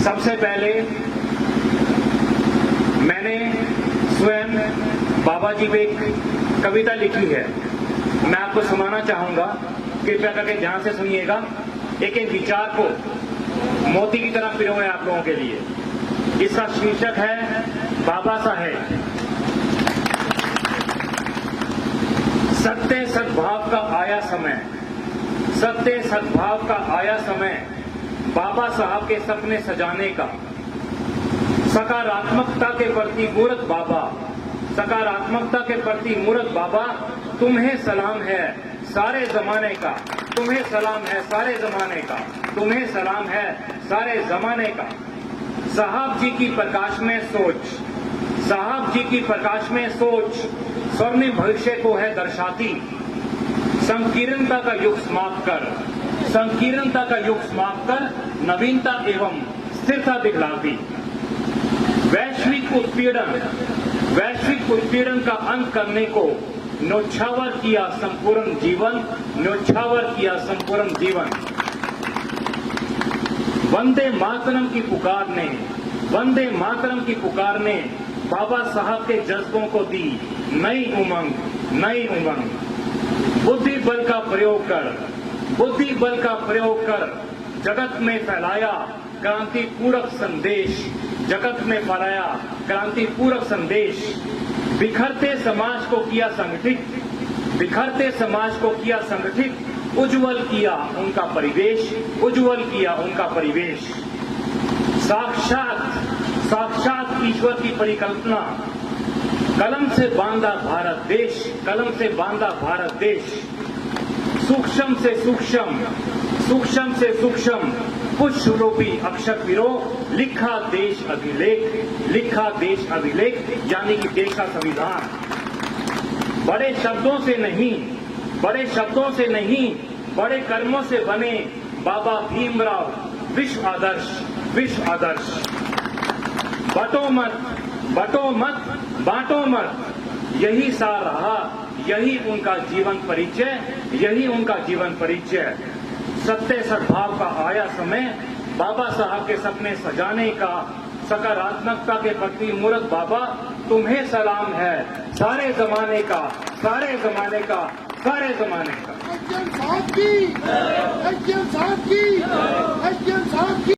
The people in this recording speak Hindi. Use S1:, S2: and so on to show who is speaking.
S1: सबसे पहले मैंने स्वयं बाबा जी पे एक कविता लिखी है, मैं आपको सुनाना चाहूंगा। कृपया करके ध्यान से सुनिएगा। एक एक विचार को मोती की तरह पिरोए आप लोगों के लिए। इसका शीर्षक है बाबा साहेब। सत्य सद्भाव का आया समय, सत्य सद्भाव का आया समय, बाबा साहब के सपने सजाने का। सकारात्मकता के प्रति मूर्त बाबा, सकारात्मकता के प्रति मूर्त बाबा, तुम्हें सलाम है सारे जमाने का, तुम्हें सलाम है सारे जमाने का, तुम्हें सलाम है सारे जमाने का। साहब जी की प्रकाश में सोच, साहब जी की प्रकाश में सोच, स्वर्णिम भविष्य को है दर्शाती। संकीर्णता का युग समाप्त कर, संकीर्णता का युग समाप्त कर, नवीनता एवं स्थिरता दिखलाती। वैश्विक उत्पीड़न का अंत करने को न्योछावर किया संपूर्ण जीवन, न्योछावर किया संपूर्ण जीवन। वंदे मातरम की पुकार ने, वंदे मातरम की पुकार ने बाबा साहब के जज्बों को दी नई उमंग, नई उमंग। बुद्धि बल का प्रयोग कर, बुद्धि बल का प्रयोग कर जगत में फैलाया क्रांतिपूरक संदेश, जगत में फैलाया क्रांतिपूरक संदेश। बिखरते समाज को किया संगठित, बिखरते समाज को किया संगठित, उज्जवल किया उनका परिवेश, उज्जवल किया उनका परिवेश। साक्षात साक्षात ईश्वर की परिकल्पना, कलम से बांधा भारत देश, कलम से बांधा भारत देश। सूक्ष्म से सूक्ष्म, सूक्ष्म से सूक्ष्म पुष्प रूपी अक्षर पिरो, लिखा देश अभिलेख, लिखा देश अभिलेख, यानी कि देश का संविधान। बड़े शब्दों से नहीं, बड़े शब्दों से नहीं, बड़े कर्मों से बने बाबा भीमराव विश्व आदर्श, विश्व आदर्श। बटो मत, बटो मत, बांटो मत, यही सार रहा, यही उनका जीवन परिचय, यही उनका जीवन परिचय। सत्य सद्भाव का आया समय, बाबा साहब के सपने सजाने का। सकारात्मकता के प्रति मूर्त बाबा, तुम्हें सलाम है सारे जमाने का, सारे जमाने का, सारे जमाने का।
S2: एसडीएम साहब की, एसडीएम साहब की, एसडीएम साहब की।